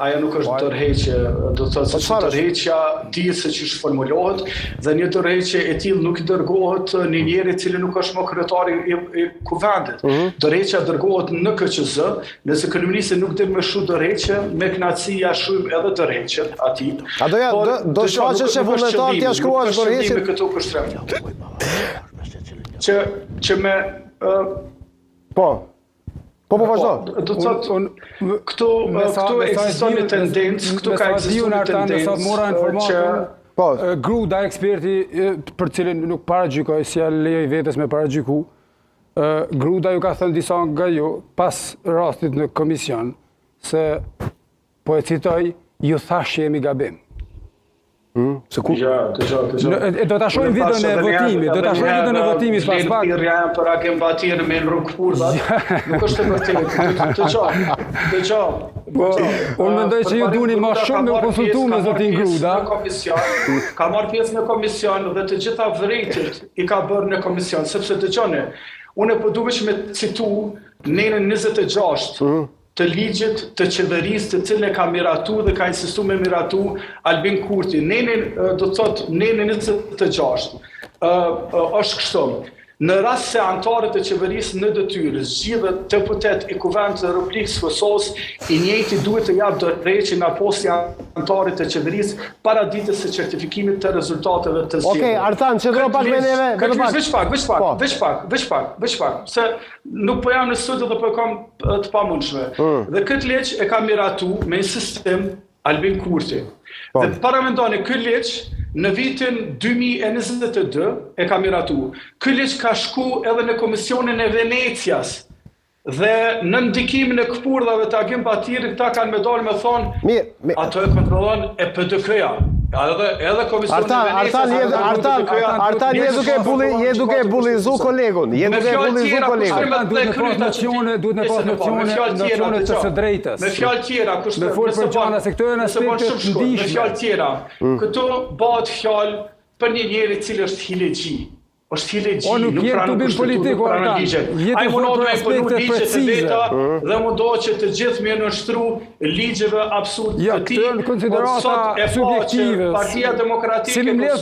ajo nuk është tërheqje, do të thotë se tërheqja dihet se ç'është formulohet dhe një tërheqje e tillë nuk i dërgohet një njeri i cili nuk është më kryetari i kuvendit. Tërheqja dërgohet në KQZ, nëse kryeministri nuk del me shu tërheqje, me kënaqësi ja shujmë edhe tërheqjet atij. A do shfaqesh e vullnetar t'ia shkruash tërheqjen me këto kushtrim. Që me Po vazhdo. Do të thotë këtu ekziston një tendencë, këtu ka ekzistuar një tendencë. Gruda eksperti për cilin nuk paragjykoj si ja lejoj vetes me paragjyku, Gruda ju ka thënë disa nga ju pas rastit në komision se po e citoj ju thash jemi gabim. Se ku? Do ta shohim videon e votimit, pas pak. Për Agim Batir me rrugë kurvat, nuk është e vërtetë. Dëgjoj. Unë mendoj që ju duni më shumë me u konsultu me zotin Gruda. Ka marrë pjesë në komision dhe të gjitha vërejtjet i ka bërë në komision, sepse dëgjoni, unë po duhesh me citu nenën 26 të ligjit të qeverisë të cilën e ka miratu dhe ka insistuar me miratu Albin Kurti. Nenën, do të thotë, nenën 26 është kështu. Në rast se anëtarët e qeverisë në detyrë zgjidhet deputet i Kuvendit të Republikës së Kosovës, i njëjti duhet të japë dorëheqje nga posti anëtarit të qeverisë para ditës së certifikimit të rezultateve të zgjedhjeve. Okej, Artan, çdo pak me neve, veç pak, se nuk po jam në studio dhe po kam të pamundshme. Dhe këtë ligj e ka miratu me insistim Albin Kurti. Dhe paramendoni ky ligj në vitin 2022 e ka miratu. Ky ligj ka shku edhe në Komisionin e Venecias. Dhe në ndikimin e këpurdhave të Agim Batirit, këta kanë me dalë me thonë, ato e kontrollon e PDK-ja. Edhe Komisioni e Venecias... Artan, je duke bullizu kolegun. Duhet me pas nocione të së drejtës. Me fjalë tjera, me folë për gjana, se këto e në aspekte të ndishme. Me fjalë tjera, këtu bëhet fjalë për një njeri cili është hilegji. Është hilegji, nuk pranon kushtetutin, nuk pranon ligjet. Ai mundohet me imponu ligjet e veta dhe mundohet që të gjithë me nështru ligjeve absurde të tij. Ja, këtë në konsiderata subjektive. Partia Demokratike e Kosovës